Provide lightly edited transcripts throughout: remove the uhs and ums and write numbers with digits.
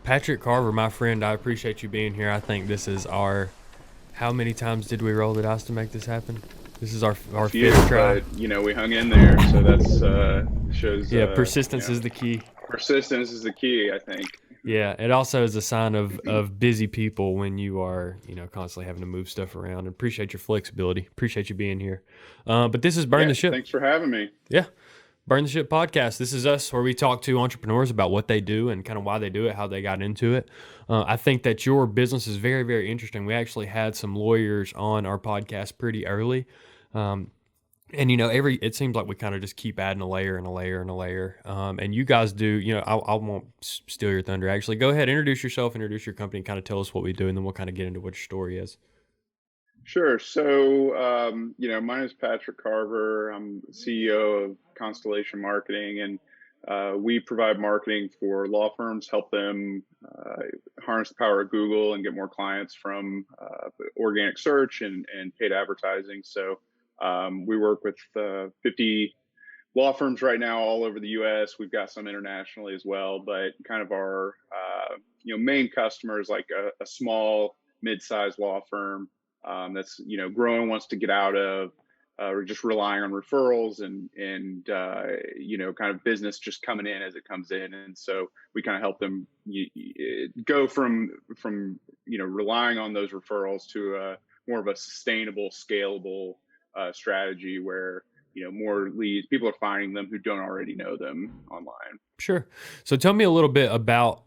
Patrick Carver, my friend, I appreciate you being here. I think this is our, how many times did we roll the dice to make this happen? This is A our fifth few, try. but we hung in there. So that's shows Yeah, persistence is the key. persistence is the key, I think. Yeah, it also is a sign of busy people when you are, constantly having to move stuff around. And appreciate your flexibility. Appreciate you being here. But this is Burn Yeah, the Ship. thanks for having me. Yeah, Burn the Ship podcast. This is us where we talk to entrepreneurs about what they do and kind of why they do it, how they got into it. I think that your business is very, very interesting. We actually had some lawyers on our podcast pretty early. Um, and it seems like we kind of just keep adding a layer and a layer and a layer. And you guys do, I won't steal your thunder. Actually, go ahead, introduce yourself, introduce your company, kind of tell us what we do, and then we'll kind of get into what your story is. Sure. So, my name is Patrick Carver. I'm CEO of Constellation Marketing, and we provide marketing for law firms, help them harness the power of Google and get more clients from organic search and paid advertising. So, we work with 50 law firms right now all over the U.S. We've got some internationally as well, but kind of our main customers like a small, mid-sized law firm that's growing, wants to get out of or just relying on referrals and kind of business just coming in as it comes in. And so we kind of help them go from relying on those referrals to more of a sustainable, scalable strategy where more leads, people are finding them who don't already know them online. Sure. So tell me a little bit about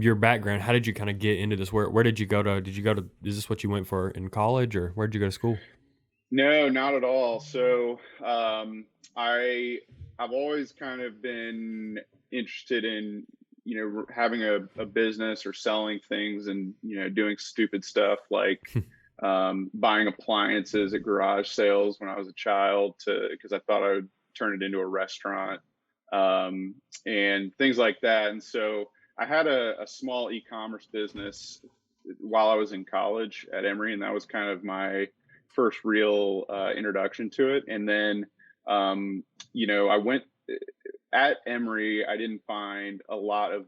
your background. How did you kind of get into this? Where did you go to? Did you go to? Is this what you went for in college, or where did you go to school? No, not at all. So I I've always kind of been interested in having a business or selling things and doing stupid stuff like buying appliances at garage sales when I was a child to because I thought I would turn it into a restaurant and things like that. And so I had a small e-commerce business while I was in college at Emory, and that was kind of my first real introduction to it. And then, I went at Emory. I didn't find a lot of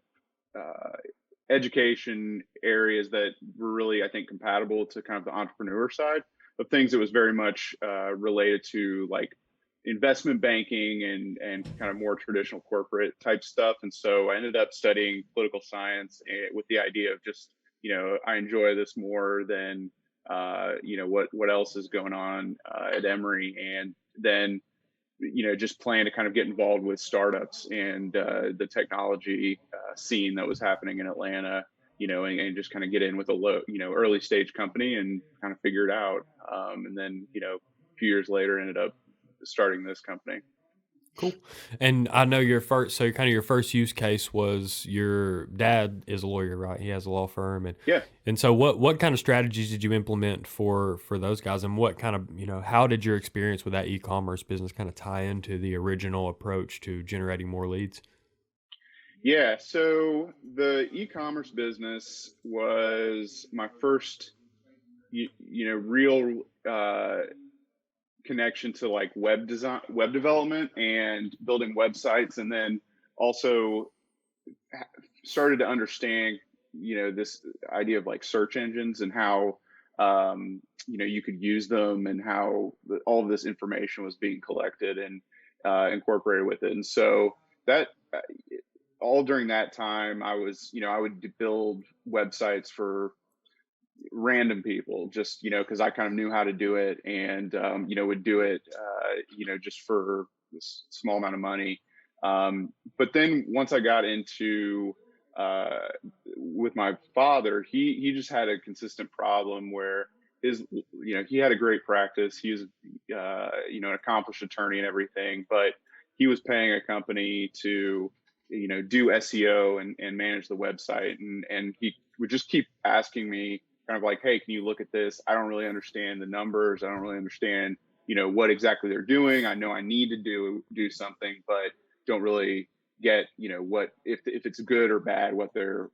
education areas that were really, I think, compatible to kind of the entrepreneur side of things. It was very much related to like investment banking and kind of more traditional corporate type stuff. And so I ended up studying political science with the idea of just, I enjoy this more than, what else is going on at Emory. And then, just plan to kind of get involved with startups and the technology scene that was happening in Atlanta, and just kind of get in with a low, early stage company and kind of figure it out. And then, a few years later, ended up starting this company. Cool. And I know so kind of your first use case was your dad is a lawyer, right? He has a law firm, Yeah. and so what kind of strategies did you implement for those guys, and what kind of how did your experience with that e-commerce business kind of tie into the original approach to generating more leads? Yeah. So the e-commerce business was my first, real connection to like web design, web development, and building websites, and then also started to understand, this idea of like search engines and how, you could use them and how all of this information was being collected and incorporated with it. And so that all during that time, I would build websites for random people just because I kind of knew how to do it and would do it just for this small amount of money. But then once I got into uh, with my father, he just had a consistent problem where he had a great practice. He was an accomplished attorney and everything, but he was paying a company to do SEO and manage the website, and he would just keep asking me kind of like, hey, can you look at this? I don't really understand the numbers. I don't really understand, what exactly they're doing. I know I need to do something, but don't really get, what if it's good or bad, what they're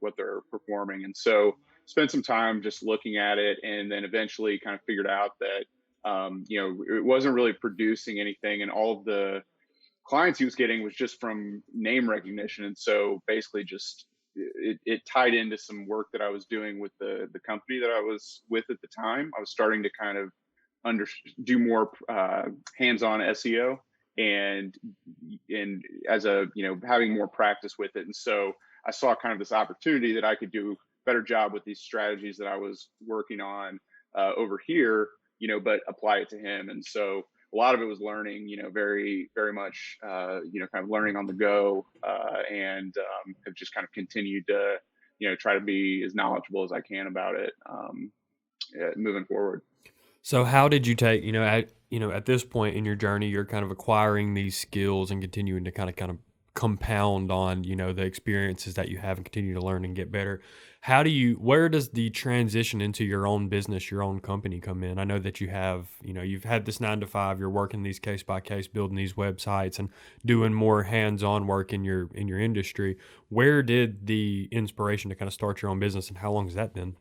performing. And so spent some time just looking at it, and then eventually kind of figured out that it wasn't really producing anything, and all of the clients he was getting was just from name recognition. And so basically just it tied into some work that I was doing with the company that I was with at the time. I was starting to kind of under do more hands-on SEO, and as a having more practice with it. And so I saw kind of this opportunity that I could do a better job with these strategies that I was working on over here, but apply it to him. And so a lot of it was learning, very, very much, kind of learning on the go, and have just kind of continued to, try to be as knowledgeable as I can about it, moving forward. So how did you take, at this point in your journey, you're kind of acquiring these skills and continuing to kind of compound on, the experiences that you have and continue to learn and get better. Where does the transition into your own business, your own company come in? I know that you've had this 9 to 5, you're working these case by case, building these websites and doing more hands-on work in your industry. Where did the inspiration to kind of start your own business, and how long has that been?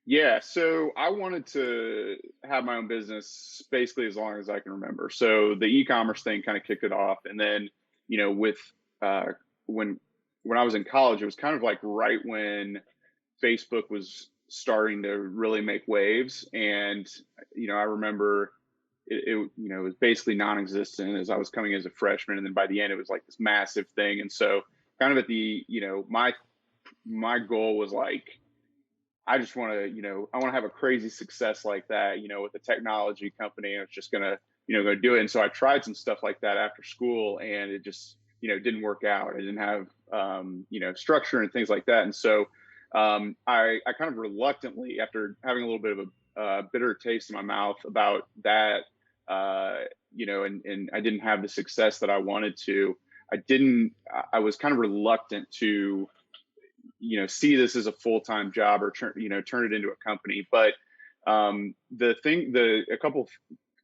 Yeah, so I wanted to have my own business basically as long as I can remember. So the e-commerce thing kind of kicked it off, and then with uh, when I was in college, it was kind of like right when Facebook was starting to really make waves, and I remember it was basically non-existent as I was coming as a freshman, and then by the end, it was like this massive thing. And so kind of at the my goal was like I just want to, I want to have a crazy success like that, with a technology company. And it's just going to, go do it. And so I tried some stuff like that after school, and it just, didn't work out. I didn't have, structure and things like that. And so I kind of reluctantly, after having a little bit of a bitter taste in my mouth about that, and I didn't have the success that I wanted to, I was kind of reluctant to, see this as a full-time job or turn it into a company. But a couple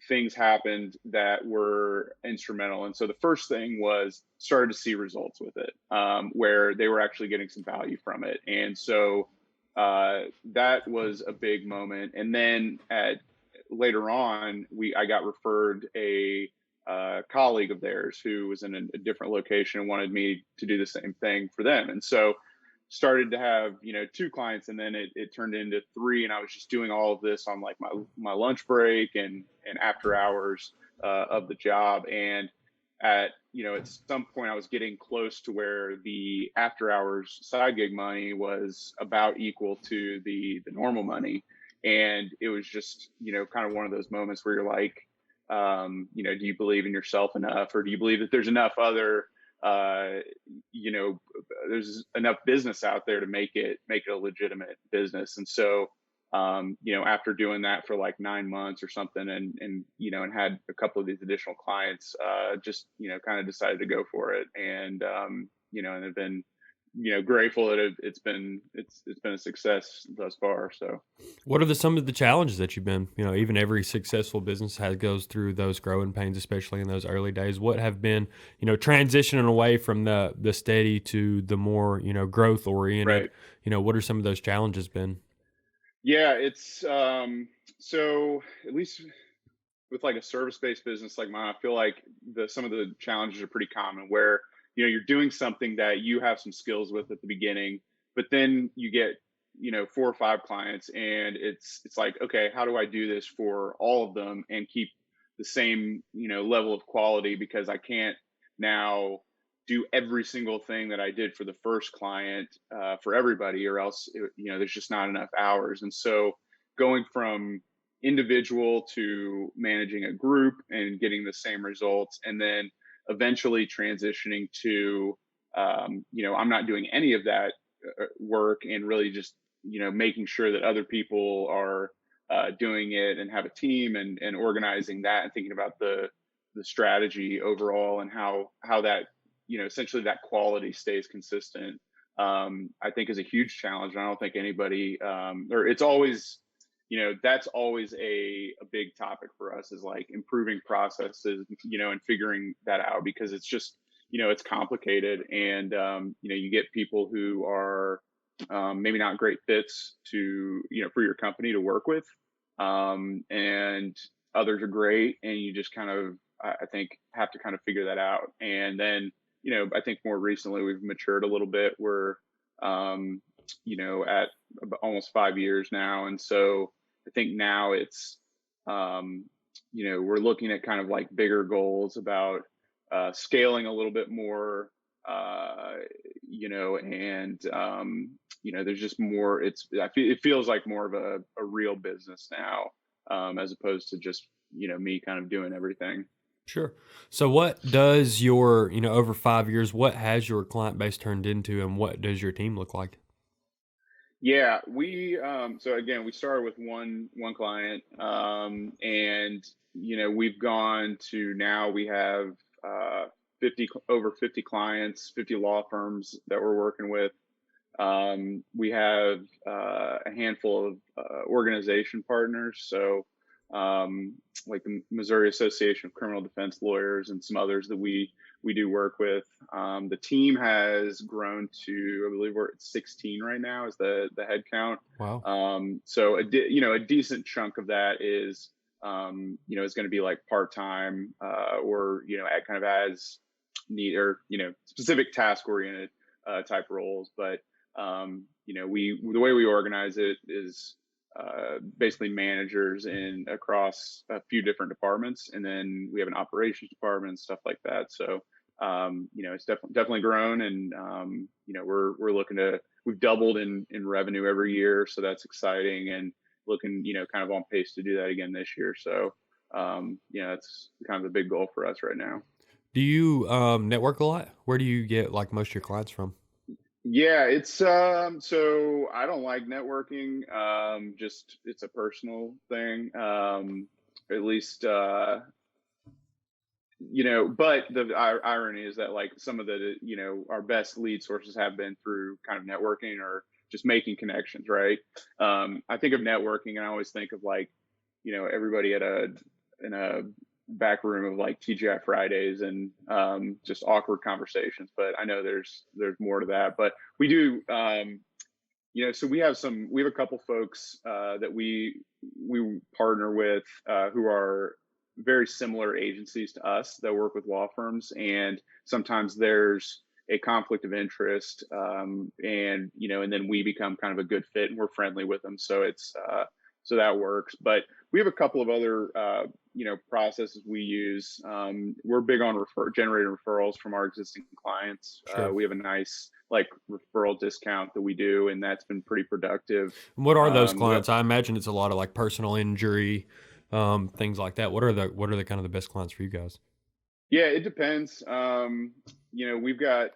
things happened that were instrumental. And so the first thing was started to see results with it, where they were actually getting some value from it. And so that was a big moment. And then later on, I got referred a colleague of theirs who was in a different location and wanted me to do the same thing for them. And so started to have 2 clients, and then it turned into 3, and I was just doing all of this on like my lunch break and after hours of the job. And at some point I was getting close to where the after hours side gig money was about equal to the normal money, and it was just kind of one of those moments where you're like, do you believe in yourself enough, or do you believe that there's enough other uh, there's enough business out there to make it a legitimate business. And so, after doing that for like 9 months or something, and had a couple of these additional clients, just, kind of decided to go for it. And have been, grateful that it's been a success thus far. So. What are some of the challenges that you've been, even every successful business goes through those growing pains, especially in those early days. What have been, transitioning away from the steady to the more, growth oriented, Right. what are some of those challenges been? Yeah, it's so at least with like a service-based business like mine, I feel like some of the challenges are pretty common where, you're doing something that you have some skills with at the beginning, but then you get, 4 or 5 clients, and it's like, okay, how do I do this for all of them and keep the same, level of quality, because I can't now do every single thing that I did for the first client for everybody, or else there's just not enough hours. And so going from individual to managing a group and getting the same results, and then eventually transitioning to I'm not doing any of that work, and really just making sure that other people are doing it, and have a team, and organizing that, and thinking about the strategy overall, and how that essentially that quality stays consistent. I think is a huge challenge. And I don't think anybody, or it's always, that's always a big topic for us, is like improving processes, and figuring that out, because it's just, it's complicated. And, you get people who are maybe not great fits to, for your company to work with. And others are great. And you just kind of, I think, have to kind of figure that out. And then, I think more recently we've matured a little bit, where um, at almost 5 years now. And so I think now it's, um, we're looking at kind of like bigger goals about scaling a little bit more, uh, and, there's just more, it feels like more of a real business now, as opposed to just, me kind of doing everything. Sure. So what does your, over 5 years, what has your client base turned into and what does your team look like? Yeah, so again, we started with one client, and we've gone to now we have 50 clients, 50 law firms that we're working with. We have a handful of organization partners, so like the Missouri Association of Criminal Defense Lawyers and some others that we do work with. The team has grown to, I believe we're at 16 right now is the head count. Wow. So a decent chunk of that is going to be like part time, or at kind of as need, or specific task oriented type roles. But we the way we organize it is basically managers in across a few different departments, and then we have an operations department and stuff like that. So it's definitely grown, and we're looking to we've doubled in revenue every year, so that's exciting, and looking kind of on pace to do that again this year. So that's kind of a big goal for us right now. Do you network a lot? Where do you get like most of your clients from? Yeah, it's so I don't like networking. Just it's a personal thing. At least but the irony is that like some of the our best lead sources have been through kind of networking or just making connections, right? I think of networking and I always think of like everybody in a back room of like TGI Fridays and just awkward conversations. But I know there's more to that. But we do, so we have a couple folks that we partner with who are very similar agencies to us that work with law firms, and sometimes there's a conflict of interest, and then we become kind of a good fit and we're friendly with them, so it's so that works. But we have a couple of other processes we use. We're big on generating referrals from our existing clients. Sure. We have a nice like referral discount that we do, and that's been pretty productive. And what are those We clients? I imagine it's a lot of like personal injury, things like that. What are the kind of the best clients for you guys? Yeah, it depends. We've got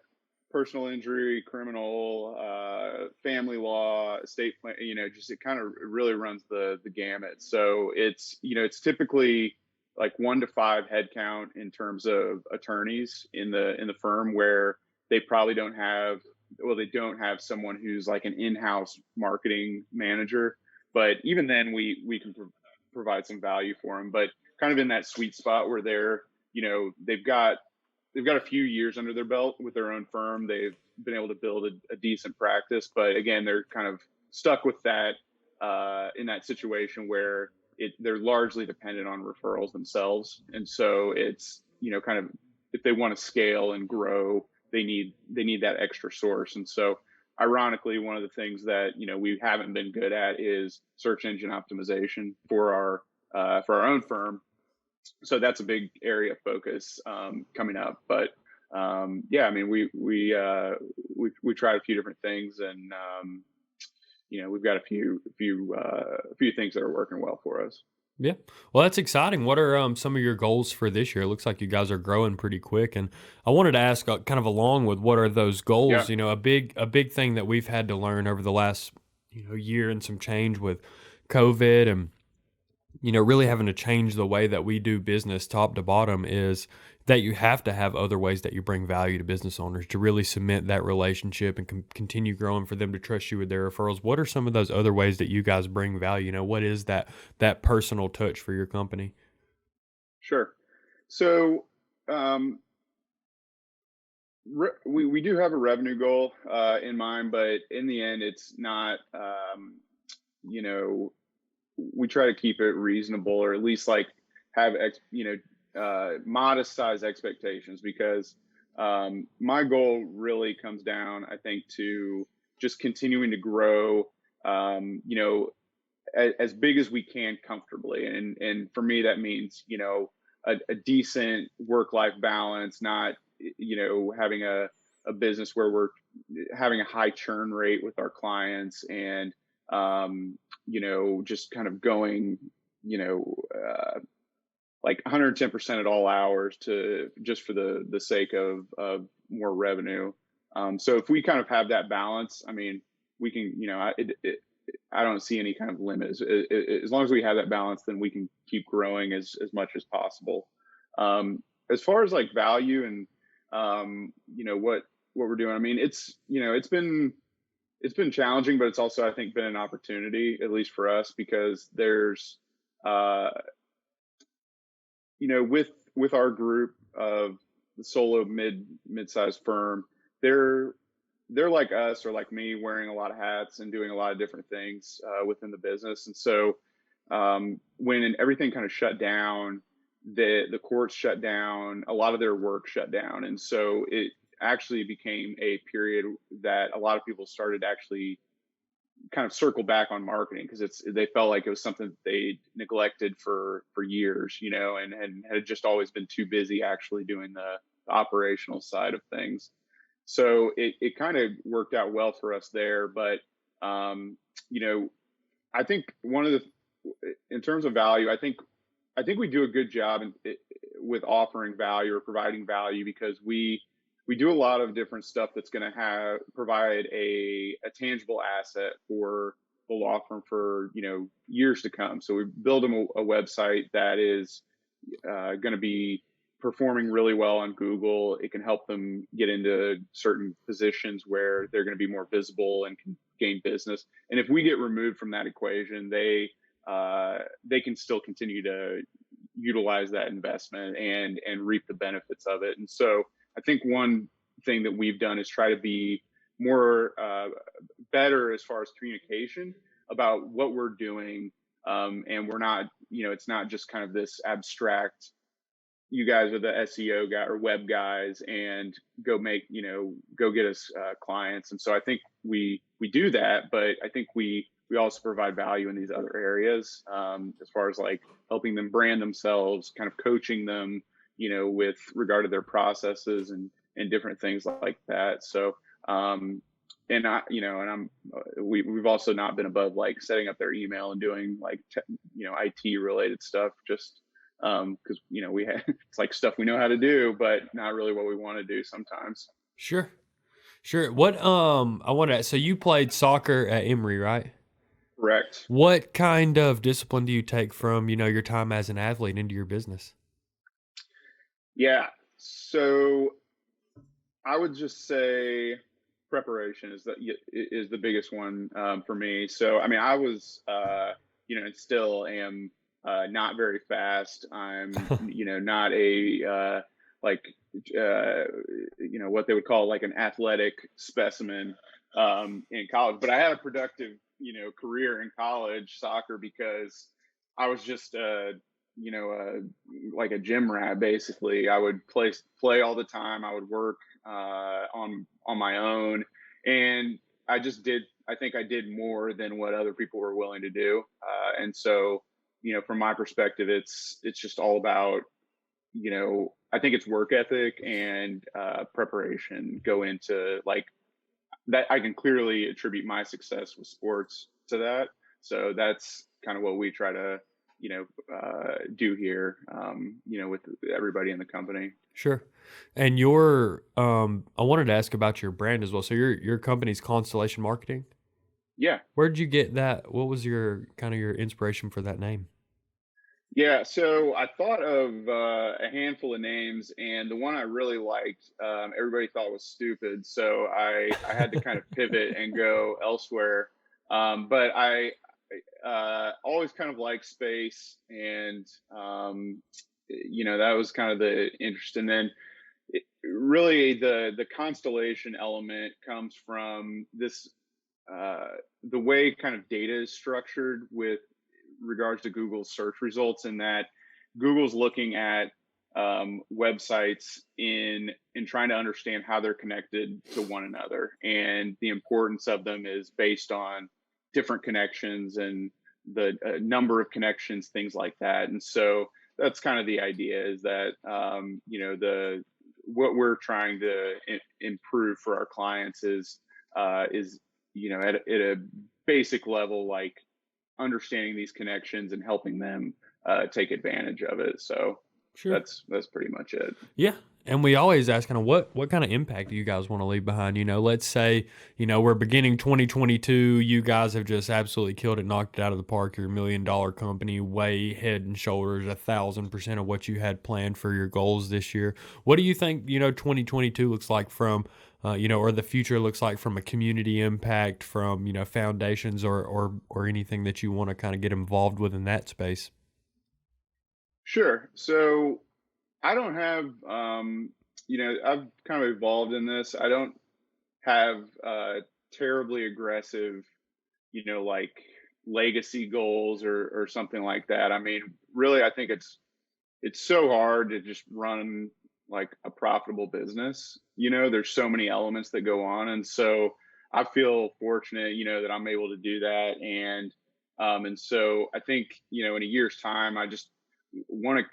personal injury, criminal, family law, estate plan. Just it kind of really runs the gamut. So it's typically like 1 to 5 headcount in terms of attorneys in the firm, where they probably don't have they don't have someone who's like an in-house marketing manager. But even then, we can provide some value for them. But kind of in that sweet spot where they've got a few years under their belt with their own firm. They've been able to build a decent practice, but again, they're kind of stuck with that in that situation where they're largely dependent on referrals themselves, and so it's kind of if they want to scale and grow, they need that extra source. And so, ironically, one of the things that we haven't been good at is search engine optimization for our own firm, so that's a big area of focus coming up. But yeah, I mean, we tried a few different things, and we've got a few things that are working well for us. Yeah. Well, that's exciting. What are some of your goals for this year? It looks like you guys are growing pretty quick, and I wanted to ask, kind of along with what are those Yeah, goals? A big thing that we've had to learn over the last year and some change with COVID and really having to change the way that we do business top to bottom is that you have to have other ways that you bring value to business owners to really cement that relationship and continue growing for them to trust you with their referrals. What are some of those other ways that you guys bring value? What is that personal touch for your company? sure. So we do have a revenue goal in mind, but in the end, it's not. You know, we try to keep it reasonable, or at least like have modest size expectations, because my goal really comes down, I think, to just continuing to grow, as big as we can comfortably. And for me, that means, a decent work-life balance, not, having a business where we're having a high churn rate with our clients and, just kind of going, you know, like 110% at all hours to just for the sake of more revenue. So if we kind of have that balance, I mean, we can, I don't see any kind of limit. As long as we have that balance, then we can keep growing as much as possible. As far as like value and, what we're doing, I mean, it's been challenging, but it's also, I think, been an opportunity, at least for us, because there's, uh, with our group of the solo mid-sized firm, they're they're like us or like me, wearing a lot of hats and doing a lot of different things within the business. And so when everything kind of shut down, the courts shut down, a lot of their work shut down, and so it actually became a period that a lot of people started to actually kind of circle back on marketing, because they felt like it was something that they neglected for years, and had just always been too busy actually doing the operational side of things. So it kind of worked out well for us there. But you know I think one of the in terms of value, I think we do a good job with offering value or providing value, because we do a lot of different stuff that's going to have provide a tangible asset for the law firm for years to come. So we build them a website that is going to be performing really well on Google. It can help them get into certain positions where they're going to be more visible and can gain business. And if we get removed from that equation, they can still continue to utilize that investment and reap the benefits of it. And so I think one thing that we've done is try to be more better as far as communication about what we're doing, and we're not, it's not just kind of this abstract, you guys are the SEO guy or web guys, and go get us clients. And so I think we do that, but I think we also provide value in these other areas, as far as like helping them brand themselves, kind of coaching them, with regard to their processes and different things like that. So, and I, and we've also not been above like setting up their email and doing like, IT related stuff, just, cause it's like stuff we know how to do, but not really what we want to do sometimes. Sure. Sure. What I want to, so you played soccer at Emory, right? Correct. What kind of discipline do you take from, your time as an athlete into your business? Yeah. So I would just say preparation is the biggest one, for me. So I mean, I was, and still am not very fast. I'm, not a like what they would call like an athletic specimen in college, but I had a productive career in college soccer, because I was just like a gym rat. Basically, I would play all the time. I would work on my own, and I think I did more than what other people were willing to do. And so, from my perspective, it's just all about, I think it's work ethic and preparation go into like that. I can clearly attribute my success with sports to that. So that's kind of what we try to, do here, with everybody in the company. Sure. And I wanted to ask about your brand as well. So your company's Constellation Marketing. Yeah. Where did you get that? What was your kind of your inspiration for that name? Yeah, so I thought of a handful of names, and the one I really liked, everybody thought was stupid. So I had to kind of pivot and go elsewhere. But I always kind of liked space, and that was kind of the interest. And then really the constellation element comes from this, the way kind of data is structured with regards to Google's search results, and that Google's looking at websites in trying to understand how they're connected to one another, and the importance of them is based on different connections and the number of connections, things like that. And so that's kind of the idea, is that the what we're trying to improve for our clients is at a basic level, like understanding these connections and helping them take advantage of it. So Sure. that's pretty much it. Yeah. And we always ask kind of what kind of impact do you guys want to leave behind? Let's say, we're beginning 2022. You guys have just absolutely killed it, knocked it out of the park. You're $1 million company, way head and shoulders, 1,000% of what you had planned for your goals this year. What do you think, 2022 looks like from, or the future looks like from a community impact, from, foundations or anything that you want to kind of get involved with in that space? Sure. So I don't have, I've kind of evolved in this. I don't have terribly aggressive, like legacy goals or something like that. I mean, really, I think it's so hard to just run like a profitable business. There's so many elements that go on, and so I feel fortunate, that I'm able to do that. And so I think, in a year's time, I just want to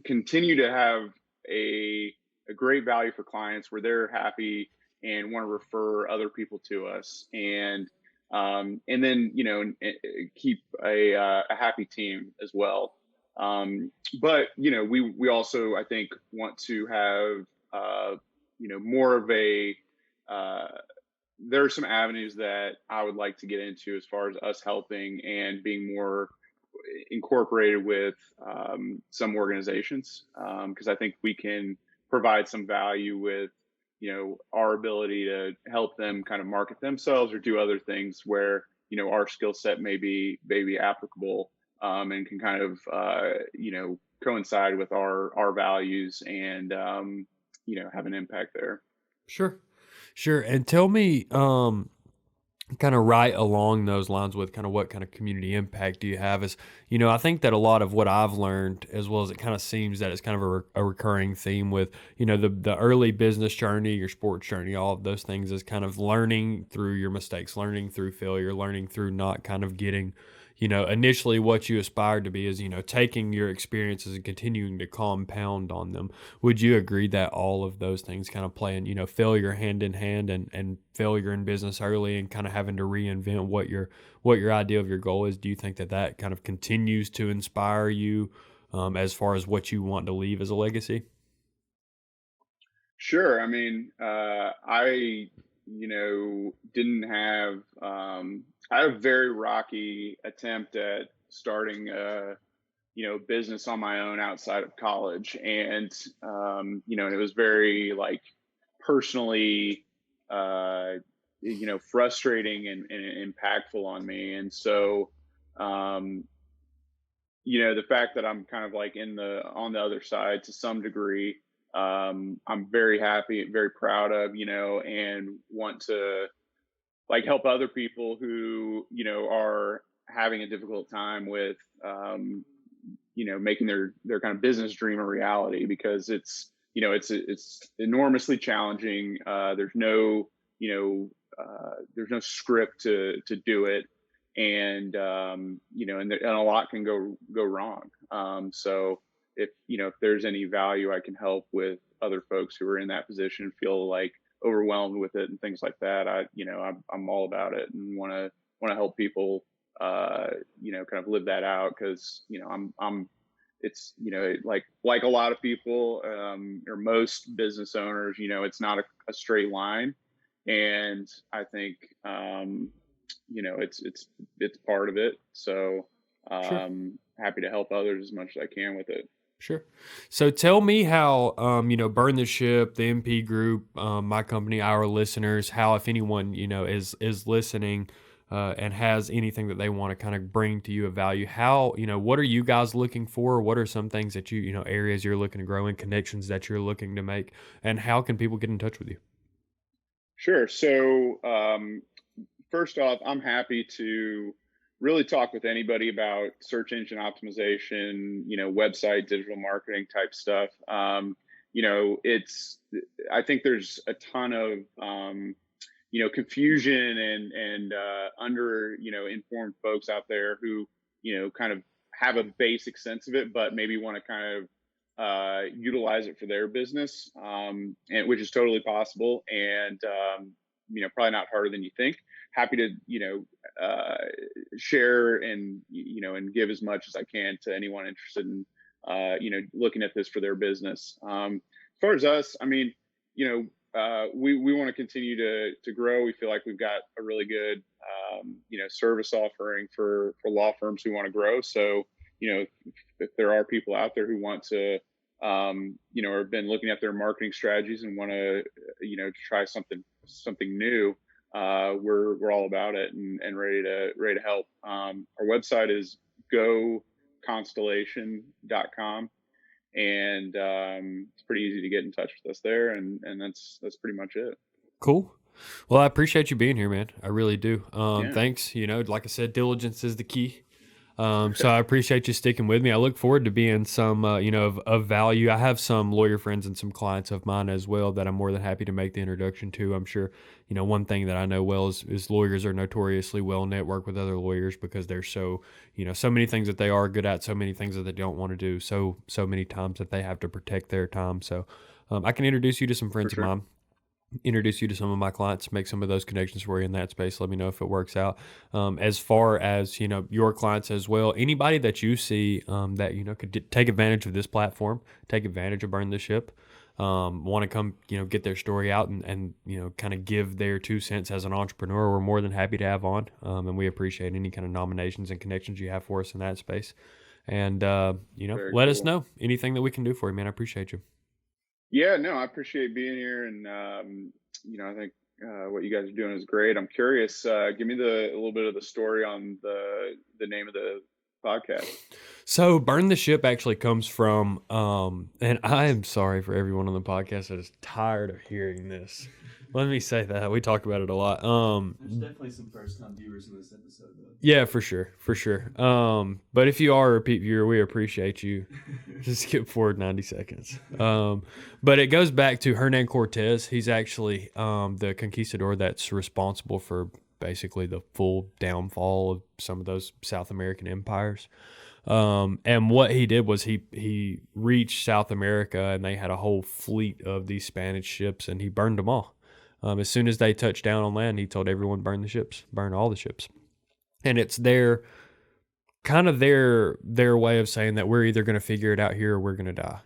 continue to have a great value for clients where they're happy and want to refer other people to us, and then keep a happy team as well. But we also, I think, want to have more of a there are some avenues that I would like to get into as far as us helping and being more incorporated with some organizations, because I think we can provide some value with our ability to help them kind of market themselves or do other things where our skill set may be applicable, and can kind of coincide with our values, and have an impact there. Sure. Sure. And tell me, kind of right along those lines with kind of what kind of community impact do you have is, I think that a lot of what I've learned, as well as it kind of seems that it's kind of a recurring theme with, the early business journey, your sports journey, all of those things is kind of learning through your mistakes, learning through failure, learning through not kind of getting, initially what you aspired to be is, taking your experiences and continuing to compound on them. Would you agree that all of those things kind of playing, failure hand in hand, and failure in business early and kind of having to reinvent what your idea of your goal is? Do you think that that kind of continues to inspire you, as far as what you want to leave as a legacy? Sure. I mean, I, didn't have, I had a very rocky attempt at starting a, business on my own outside of college. And it was very like personally, uh, frustrating and impactful on me. And so, um, the fact that I'm kind of like on the other side to some degree, I'm very happy and very proud of, and want to like help other people who, are having a difficult time with, making their kind of business dream a reality, because it's enormously challenging. There's no script to do it, and a lot can go wrong. So if there's any value I can help with other folks who are in that position, feel like overwhelmed with it and things like that, I'm all about it, and want to help people, kind of live that out, because I'm it's like a lot of people, or most business owners, it's not a straight line. And I think, it's part of it. So, Sure. happy to help others as much as I can with it. Sure. So tell me how, Burn the Ship, the MP Group, my company, our listeners, how, if anyone, is listening, and has anything that they want to kind of bring to you of value, how, what are you guys looking for? What are some things that areas you're looking to grow in, connections that you're looking to make, and how can people get in touch with you? Sure. So, first off, I'm happy to really talk with anybody about search engine optimization, website, digital marketing type stuff. It's, I think there's a ton of, confusion and under, informed folks out there who, kind of have a basic sense of it, but maybe want to kind of utilize it for their business, and which is totally possible. And, probably not harder than you think. Happy to, share and give as much as I can to anyone interested in, looking at this for their business. As far as us, I mean, we want to continue to grow. We feel like we've got a really good, service offering for law firms who want to grow. So, if there are people out there who want to, or have been looking at their marketing strategies and want to, try something new, we're all about it and ready to help. Our website is goconstellation.com, and it's pretty easy to get in touch with us there, and that's pretty much it. Cool. Well, I appreciate you being here, man. I really do. Yeah. Thanks. Like I said, diligence is the key. So I appreciate you sticking with me. I look forward to being some, of value. I have some lawyer friends and some clients of mine as well that I'm more than happy to make the introduction to. I'm sure, one thing that I know well is lawyers are notoriously well networked with other lawyers because there's so many things that they are good at, so many things that they don't want to do, so many times that they have to protect their time. So I can introduce you to some friends of mine. Introduce you to some of my clients, make some of those connections for you in that space. Let me know if it works out. As far as, your clients as well, anybody that you see that, could take advantage of this platform, take advantage of Burn the Ship, want to come, get their story out and kind of give their 2 cents as an entrepreneur, we're more than happy to have on. And we appreciate any kind of nominations and connections you have for us in that space. And, let us know anything that we can do for you, man. I appreciate you. Yeah, no, I appreciate being here, and I think what you guys are doing is great. I'm curious. Give me a little bit of the story on the name of the podcast. So, Burn the Ship actually comes from, and I am sorry for everyone on the podcast that is tired of hearing this. Let me say that. We talk about it a lot. There's definitely some first-time viewers in this episode, though. Yeah, for sure. But if you are a repeat viewer, we appreciate you. Just skip forward 90 seconds. But it goes back to Hernan Cortez. He's actually the conquistador that's responsible for basically the full downfall of some of those South American empires. And what he did was he reached South America, and they had a whole fleet of these Spanish ships, and he burned them all. As soon as they touched down on land, he told everyone, burn the ships, burn all the ships. And it's their way of saying that we're either going to figure it out here or we're going to die.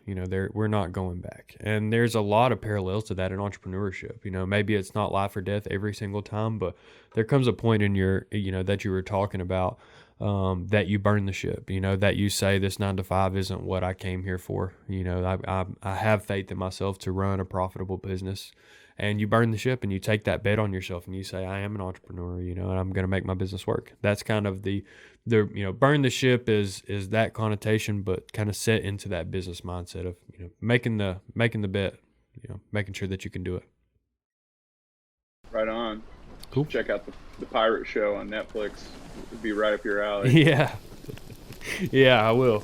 We're not going back. And there's a lot of parallels to that in entrepreneurship. Maybe it's not life or death every single time, but there comes a point in your, that you were talking about, that you burn the ship, that you say this 9 to 5 isn't what I came here for. I have faith in myself to run a profitable business. And you burn the ship and you take that bet on yourself and you say, I am an entrepreneur, and I'm going to make my business work. That's kind of the burn the ship is that connotation, but kind of set into that business mindset of, making the bet, making sure that you can do it. Right on. Cool. Check out the Pirate Show on Netflix. It'd be right up your alley. Yeah. Yeah, I will.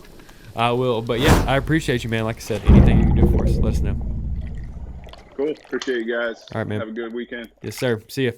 But yeah, I appreciate you, man. Like I said, anything you can do for us, let us know. Cool. Appreciate you guys. All right, man. Have a good weekend. Yes, sir. See ya.